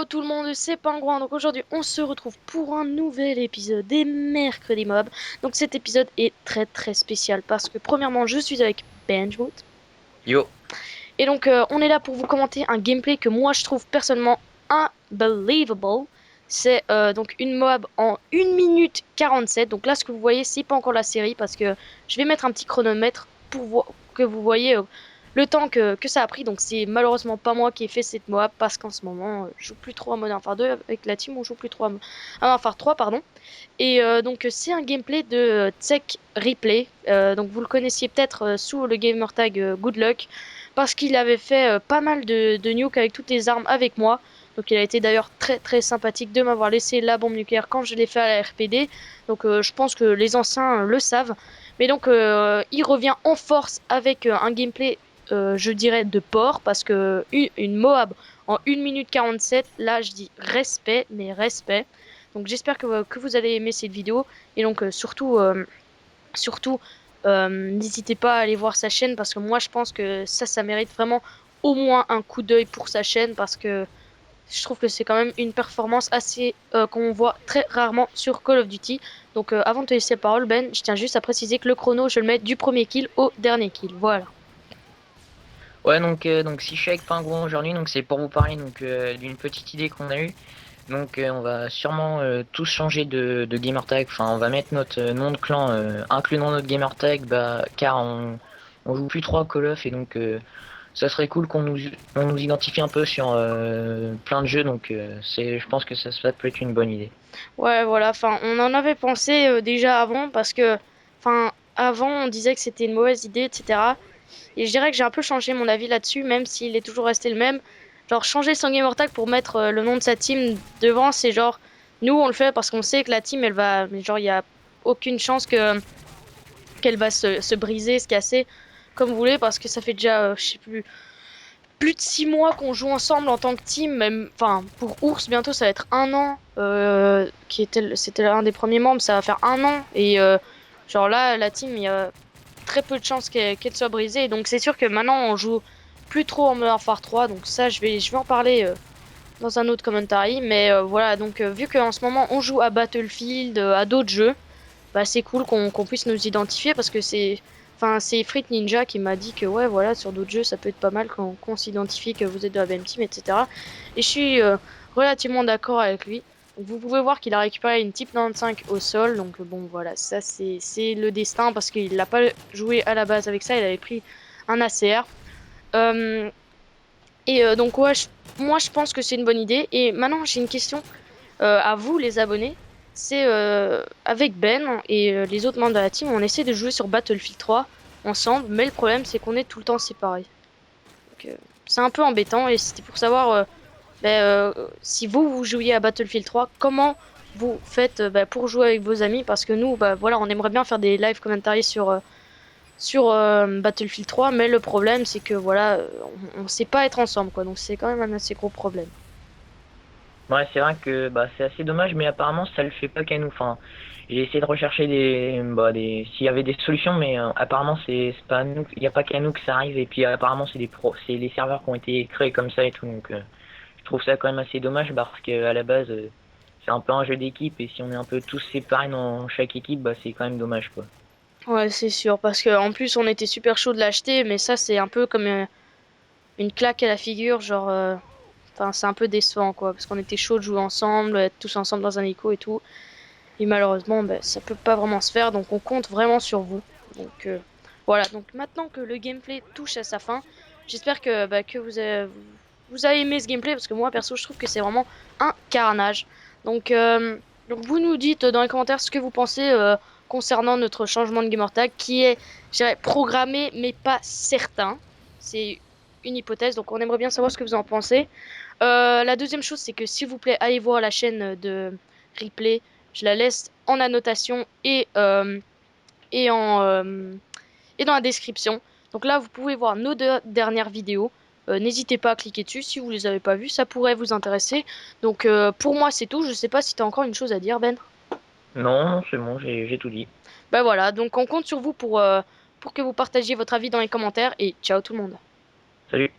Yo tout le monde, c'est Pingouin. Donc aujourd'hui, on se retrouve pour un nouvel épisode des Mercredis Mob. Donc cet épisode est très très spécial parce que premièrement, je suis avec Benjwood. Yo, Et donc on est là pour vous commenter un gameplay que moi je trouve personnellement unbelievable. C'est donc une mob en 1 minute 47. Donc là, ce que vous voyez, c'est pas encore la série parce que je vais mettre un petit chronomètre pour que vous voyez le temps que ça a pris. Donc c'est malheureusement pas moi qui ai fait cette mob parce qu'en ce moment, je joue plus trop à Modern Warfare 2 avec la team, on joue plus trop à Modern Warfare 3, pardon. Et donc c'est un gameplay de Tech Replay. Donc vous le connaissiez peut-être sous le gamer tag Good Luck parce qu'il avait fait pas mal de nuke avec toutes les armes avec moi. Donc il a été d'ailleurs très très sympathique de m'avoir laissé la bombe nucléaire quand je l'ai fait à la RPD. Donc je pense que les anciens le savent. Mais donc il revient en force avec un gameplay je dirais de porc parce que une Moab en 1 minute 47, là je dis respect, mais respect. Donc j'espère que vous allez aimer cette vidéo et donc surtout n'hésitez pas à aller voir sa chaîne parce que moi je pense que ça mérite vraiment au moins un coup d'œil pour sa chaîne parce que je trouve que c'est quand même une performance assez qu'on voit très rarement sur Call of Duty. Donc avant de te laisser la parole Ben, je tiens juste à préciser que le chrono je le mets du premier kill au dernier kill. Voilà. ouais donc si je suis avec Pingouin aujourd'hui, donc c'est pour vous parler d'une petite idée qu'on a eue. On va sûrement tous changer de gamer tag. Enfin, on va mettre notre nom de clan inclus dans notre gamer tag, car on joue plus trop à Call of et ça serait cool on nous identifie un peu sur plein de jeux. Je pense que ça peut être une bonne idée. Ouais, voilà, enfin, on en avait pensé déjà avant parce que, enfin, avant on disait que c'était une mauvaise idée, etc. Et je dirais que j'ai un peu changé mon avis là-dessus, même s'il est toujours resté le même. Genre, changer son gamer tag pour mettre le nom de sa team devant, c'est genre, nous on le fait parce qu'on sait que la team elle va, mais genre, il y a aucune chance qu'elle va se briser, se casser, comme vous voulez, parce que ça fait déjà, je sais plus de 6 mois qu'on joue ensemble en tant que team, même, enfin, pour Ours, bientôt ça va être 1 an, c'était un des premiers membres, ça va faire 1 an, et genre là, la team, il y a très peu de chances qu'elle soit brisée, donc c'est sûr que maintenant on joue plus trop en Modern Warfare 3, donc ça, je vais en parler dans un autre commentary, mais voilà, donc vu qu'en ce moment on joue à Battlefield, à d'autres jeux, bah c'est cool qu'on puisse nous identifier parce que c'est Frit Ninja qui m'a dit que ouais voilà sur d'autres jeux ça peut être pas mal qu'on s'identifie que vous êtes de la même team, etc. Et je suis relativement d'accord avec lui. Donc, vous pouvez voir qu'il a récupéré une Type 95 au sol, donc bon voilà, ça c'est le destin parce qu'il n'a pas joué à la base avec ça, il avait pris un ACR. Euh, donc ouais, moi je pense que c'est une bonne idée. Et maintenant j'ai une question à vous les abonnés, c'est avec Ben et les autres membres de la team, on essaie de jouer sur Battlefield 3 ensemble, mais le problème c'est qu'on est tout le temps séparés. Donc c'est un peu embêtant et c'était pour savoir si vous jouiez à Battlefield 3, comment vous faites pour jouer avec vos amis parce que nous bah voilà, on aimerait bien faire des live commentaries sur Battlefield 3, mais le problème c'est que voilà, on sait pas être ensemble quoi. Donc c'est quand même un assez gros problème. Ouais, c'est vrai que c'est assez dommage, mais apparemment ça le fait pas qu'à nous. Enfin, j'ai essayé de rechercher s'il y avait des solutions, mais apparemment c'est pas à nous, il y a pas qu'à nous que ça arrive. Et puis apparemment c'est les serveurs qui ont été créés comme ça et tout. Je trouve ça quand même assez dommage parce que à la base c'est un peu un jeu d'équipe et si on est un peu tous séparés dans chaque équipe, c'est quand même dommage quoi. Ouais, c'est sûr, parce que en plus on était super chaud de l'acheter, mais ça c'est un peu comme une claque à la figure, genre, enfin c'est un peu décevant quoi, parce qu'on était chaud de jouer ensemble, être tous ensemble dans un écho et tout, et malheureusement ça peut pas vraiment se faire, donc on compte vraiment sur vous. Donc voilà, donc maintenant que le gameplay touche à sa fin, j'espère que vous avez aimé ce gameplay, parce que moi perso je trouve que c'est vraiment un carnage. Donc, donc vous nous dites dans les commentaires ce que vous pensez concernant notre changement de gamer tag, qui est, je dirais, programmé mais pas certain. C'est une hypothèse, donc on aimerait bien savoir ce que vous en pensez. La deuxième chose, c'est que s'il vous plaît, allez voir la chaîne de replay. Je la laisse en annotation et et dans la description. Donc là, vous pouvez voir nos deux dernières vidéos. N'hésitez pas à cliquer dessus si vous les avez pas vues, ça pourrait vous intéresser. Donc pour moi, c'est tout. Je sais pas si tu as encore une chose à dire, Ben. Non, c'est bon, j'ai tout dit. Ben voilà, donc on compte sur vous pour que vous partagiez votre avis dans les commentaires et ciao tout le monde. Salut.